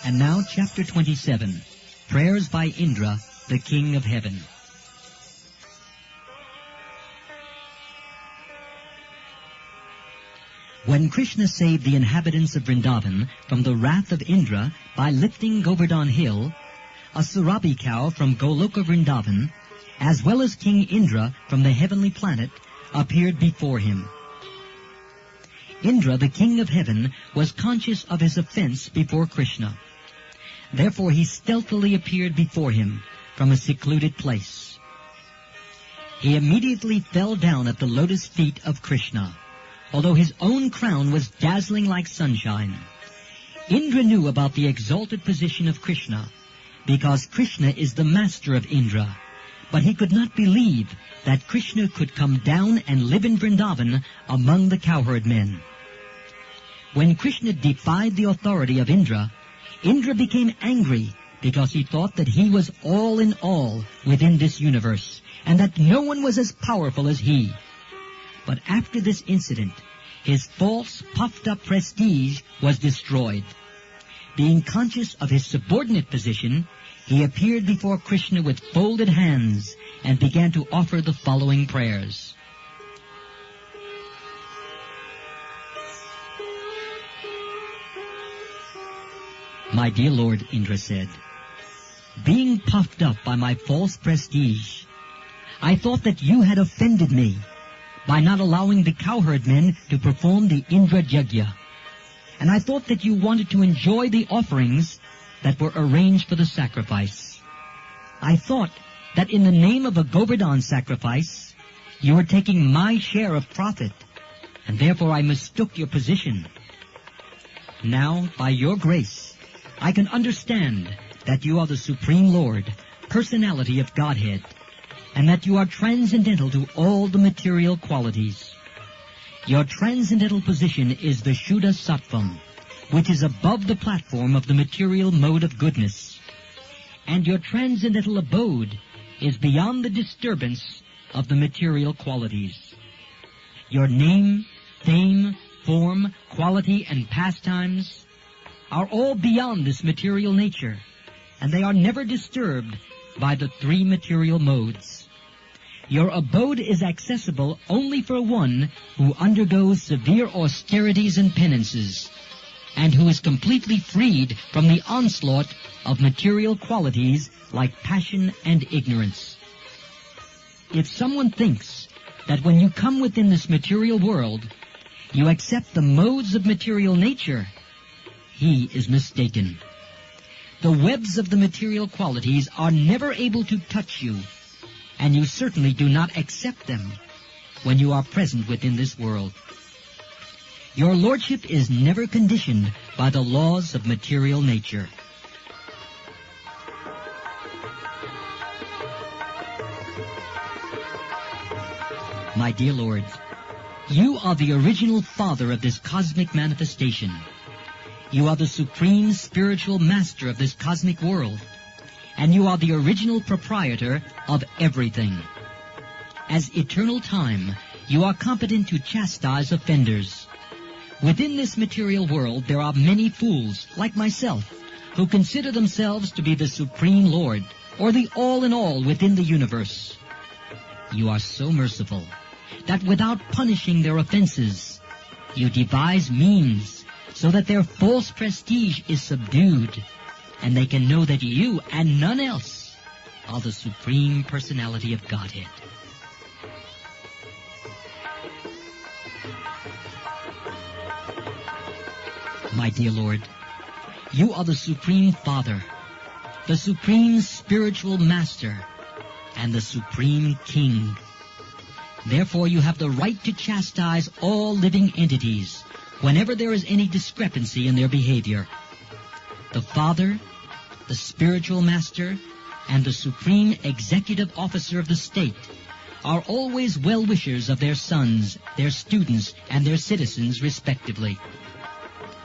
And now, chapter 27, Prayers by Indra, the King of Heaven. When Krishna saved the inhabitants of Vrindavan from the wrath of Indra by lifting Govardhan Hill, a Surabhi cow from Goloka Vrindavan, as well as King Indra from the heavenly planet, appeared before him. Indra, the King of Heaven, was conscious of his offense before Krishna. Therefore he stealthily appeared before him from a secluded place. He immediately fell down at the lotus feet of Krishna, although his own crown was dazzling like sunshine. Indra knew about the exalted position of Krishna, because Krishna is the master of Indra, but he could not believe that Krishna could come down and live in Vrindavan among the cowherd men. When Krishna defied the authority of Indra, Indra became angry because he thought that he was all in all within this universe, and that no one was as powerful as he. But after this incident, his false, puffed-up prestige was destroyed. Being conscious of his subordinate position, he appeared before Krishna with folded hands and began to offer the following prayers. My dear Lord, Indra said, being puffed up by my false prestige, I thought that you had offended me by not allowing the cowherd men to perform the Indra Yajna. And I thought that you wanted to enjoy the offerings that were arranged for the sacrifice. I thought that in the name of a Govardhan sacrifice, you were taking my share of profit, and therefore I mistook your position. Now, by your grace, I can understand that you are the Supreme Lord, personality of Godhead, and that you are transcendental to all the material qualities. Your transcendental position is the Shuddha Sattvam, which is above the platform of the material mode of goodness. And your transcendental abode is beyond the disturbance of the material qualities. Your name, fame, form, quality, and pastimes are all beyond this material nature, and they are never disturbed by the three material modes. Your abode is accessible only for one who undergoes severe austerities and penances, and who is completely freed from the onslaught of material qualities like passion and ignorance. If someone thinks that when you come within this material world, you accept the modes of material nature, he is mistaken. The webs of the material qualities are never able to touch you, and you certainly do not accept them when you are present within this world. Your lordship is never conditioned by the laws of material nature. My dear Lord, you are the original father of this cosmic manifestation. You are the supreme spiritual master of this cosmic world, and you are the original proprietor of everything. As eternal time, you are competent to chastise offenders. Within this material world, there are many fools, like myself, who consider themselves to be the Supreme Lord, or the all-in-all within the universe. You are so merciful that without punishing their offenses, you devise means so that their false prestige is subdued, and they can know that you and none else are the Supreme Personality of Godhead. My dear Lord, you are the Supreme Father, the Supreme Spiritual Master, and the Supreme King. Therefore you have the right to chastise all living entities whenever there is any discrepancy in their behavior. The Father, the Spiritual Master, and the Supreme Executive Officer of the state are always well-wishers of their sons, their students, and their citizens respectively.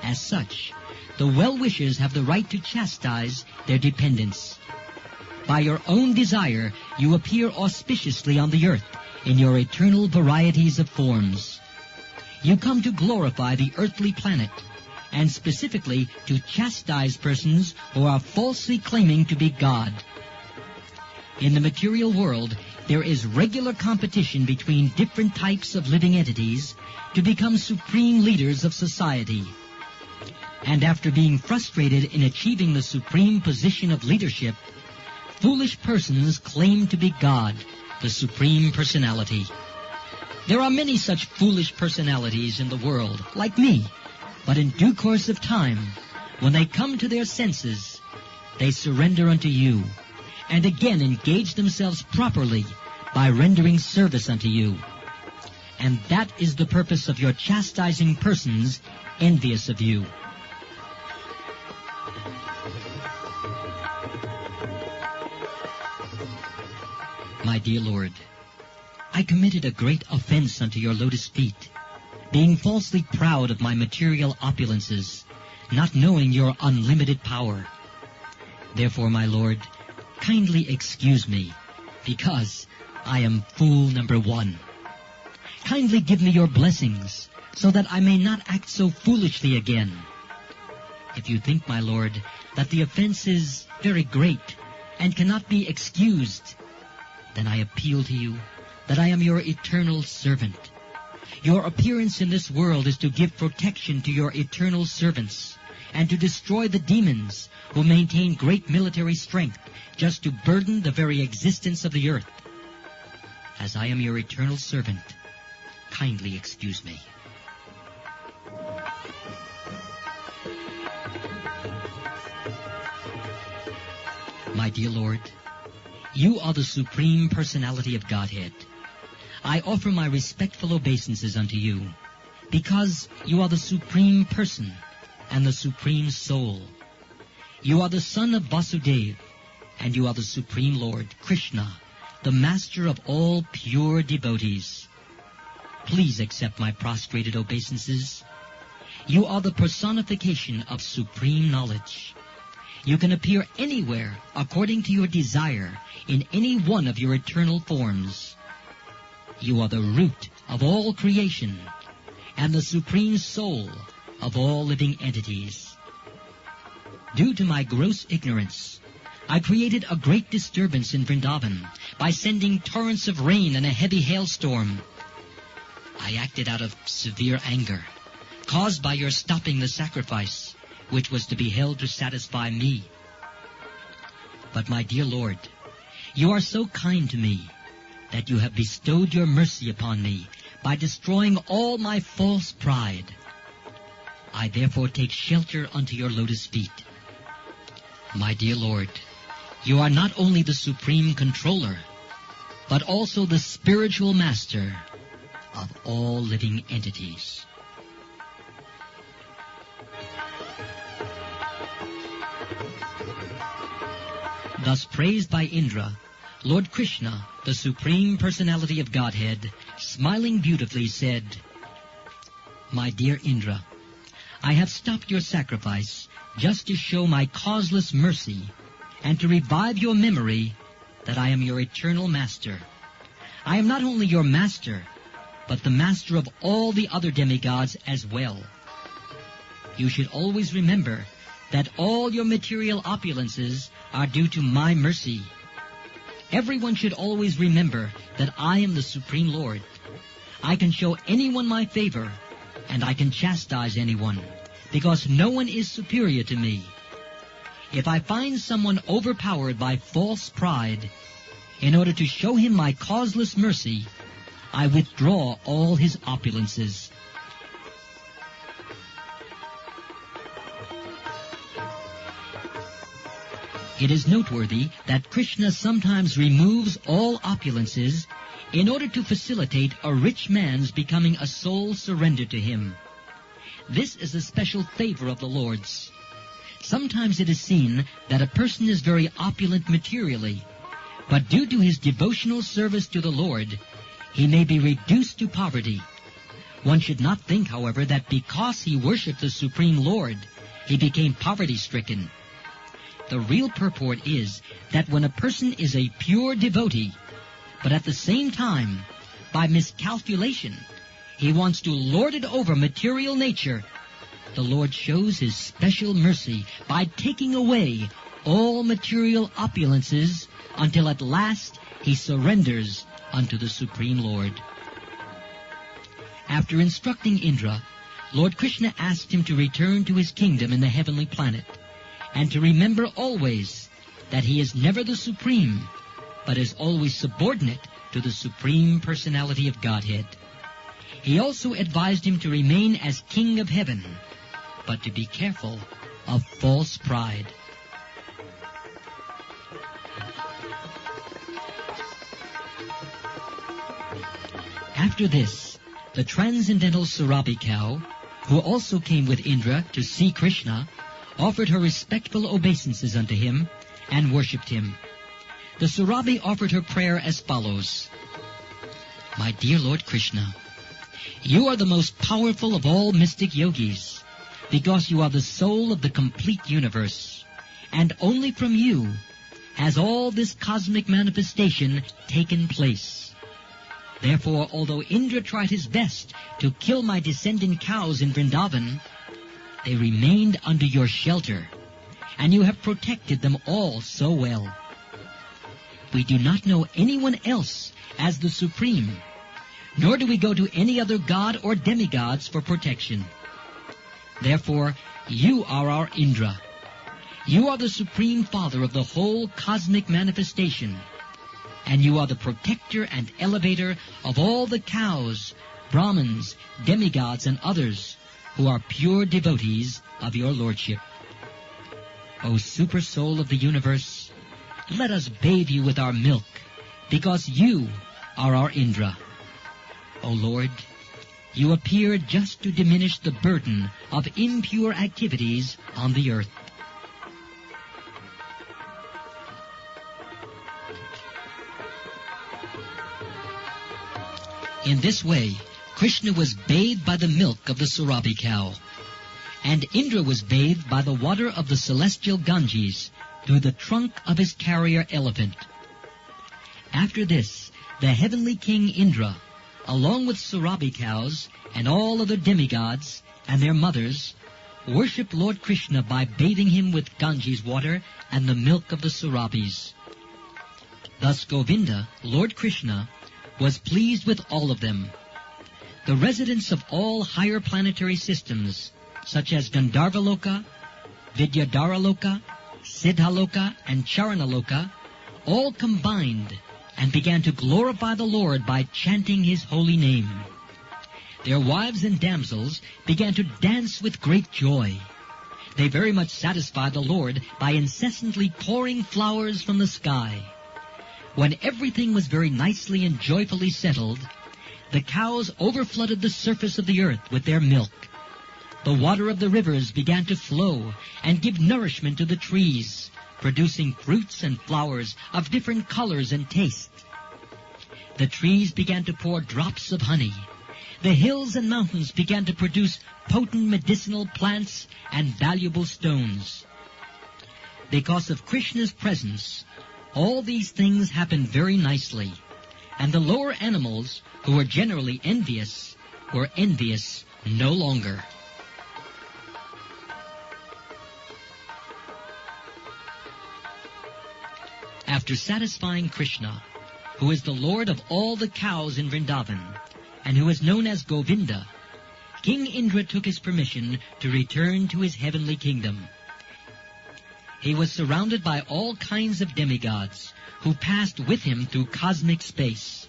As such, the well-wishers have the right to chastise their dependents. By your own desire, you appear auspiciously on the earth in your eternal varieties of forms. You come to glorify the earthly planet, and specifically to chastise persons who are falsely claiming to be God. In the material world, there is regular competition between different types of living entities to become supreme leaders of society. And after being frustrated in achieving the supreme position of leadership, foolish persons claim to be God, the Supreme Personality. There are many such foolish personalities in the world, like me, but in due course of time, when they come to their senses, they surrender unto you, and again engage themselves properly by rendering service unto you. And that is the purpose of your chastising persons envious of you. My dear Lord, I committed a great offense unto your lotus feet, being falsely proud of my material opulences, not knowing your unlimited power. Therefore, my Lord, kindly excuse me, because I am fool number one. Kindly give me your blessings, so that I may not act so foolishly again. If you think, my Lord, that the offense is very great and cannot be excused, then I appeal to you that I am your eternal servant. Your appearance in this world is to give protection to your eternal servants and to destroy the demons who maintain great military strength just to burden the very existence of the earth. As I am your eternal servant, kindly excuse me. My dear Lord, you are the Supreme Personality of Godhead. I offer my respectful obeisances unto you, because you are the Supreme Person and the Supreme Soul. You are the Son of Vasudeva, and you are the Supreme Lord, Krishna, the Master of all pure devotees. Please accept my prostrated obeisances. You are the personification of supreme knowledge. You can appear anywhere according to your desire in any one of your eternal forms. You are the root of all creation and the supreme soul of all living entities. Due to my gross ignorance, I created a great disturbance in Vrindavan by sending torrents of rain and a heavy hailstorm. I acted out of severe anger, caused by your stopping the sacrifice, which was to be held to satisfy me. But, my dear Lord, you are so kind to me that you have bestowed your mercy upon me by destroying all my false pride. I therefore take shelter unto your lotus feet. My dear Lord, you are not only the supreme controller, but also the spiritual master of all living entities. Thus praised by Indra, Lord Krishna, the Supreme Personality of Godhead, smiling beautifully said, My dear Indra, I have stopped your sacrifice just to show my causeless mercy and to revive your memory that I am your eternal master. I am not only your master, but the master of all the other demigods as well. You should always remember that all your material opulences are due to my mercy. Everyone should always remember that I am the Supreme Lord. I can show anyone my favor, and I can chastise anyone, because no one is superior to me. If I find someone overpowered by false pride, in order to show him my causeless mercy, I withdraw all his opulences. It is noteworthy that Krishna sometimes removes all opulences in order to facilitate a rich man's becoming a soul surrendered to him. This is a special favor of the Lord's. Sometimes it is seen that a person is very opulent materially, but due to his devotional service to the Lord, he may be reduced to poverty. One should not think, however, that because he worshipped the Supreme Lord, he became poverty-stricken. The real purport is that when a person is a pure devotee, but at the same time, by miscalculation, he wants to lord it over material nature, the Lord shows his special mercy by taking away all material opulences until at last he surrenders unto the Supreme Lord. After instructing Indra, Lord Krishna asked him to return to his kingdom in the heavenly planet, and to remember always that he is never the Supreme, but is always subordinate to the Supreme Personality of Godhead. He also advised him to remain as King of Heaven, but to be careful of false pride. After this, the transcendental Surabhi cow, who also came with Indra to see Krishna, offered her respectful obeisances unto him and worshipped him. The Surabhi offered her prayer as follows: My dear Lord Krishna, you are the most powerful of all mystic yogis, because you are the soul of the complete universe, and only from you has all this cosmic manifestation taken place. Therefore, although Indra tried his best to kill my descendant cows in Vrindavan, they remained under your shelter, and you have protected them all so well. We do not know anyone else as the Supreme, nor do we go to any other god or demigods for protection. Therefore, you are our Indra. You are the Supreme Father of the whole cosmic manifestation, and you are the protector and elevator of all the cows, Brahmins, demigods, and others who are pure devotees of your lordship. O super soul of the universe, let us bathe you with our milk, because you are our Indra. O Lord, you appear just to diminish the burden of impure activities on the earth. In this way, Krishna was bathed by the milk of the Surabhi cow, and Indra was bathed by the water of the celestial Ganges through the trunk of his carrier elephant. After this, the heavenly king Indra, along with Surabhi cows and all other demigods and their mothers, worshipped Lord Krishna by bathing him with Ganges water and the milk of the Surabhis. Thus Govinda, Lord Krishna, was pleased with all of them. The residents of all higher planetary systems, such as Gandharvaloka, Vidyadharaloka, Siddhaloka, and Charanaloka, all combined and began to glorify the Lord by chanting his holy name. Their wives and damsels began to dance with great joy. They very much satisfied the Lord by incessantly pouring flowers from the sky. When everything was very nicely and joyfully settled, the cows overflooded the surface of the earth with their milk. The water of the rivers began to flow and give nourishment to the trees, producing fruits and flowers of different colors and taste. The trees began to pour drops of honey. The hills and mountains began to produce potent medicinal plants and valuable stones. Because of Krishna's presence, all these things happened very nicely, and the lower animals, who were generally envious, were envious no longer. After satisfying Krishna, who is the lord of all the cows in Vrindavan, and who is known as Govinda, King Indra took his permission to return to his heavenly kingdom. He was surrounded by all kinds of demigods, who passed with him through cosmic space.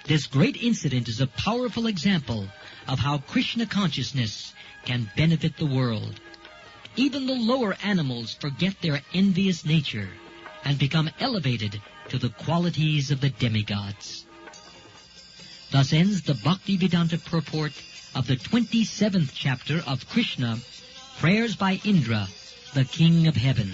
This great incident is a powerful example of how Krishna consciousness can benefit the world. Even the lower animals forget their envious nature and become elevated to the qualities of the demigods. Thus ends the Bhaktivedanta purport of the 27th chapter of Krishna, Prayers by Indra, the King of Heaven.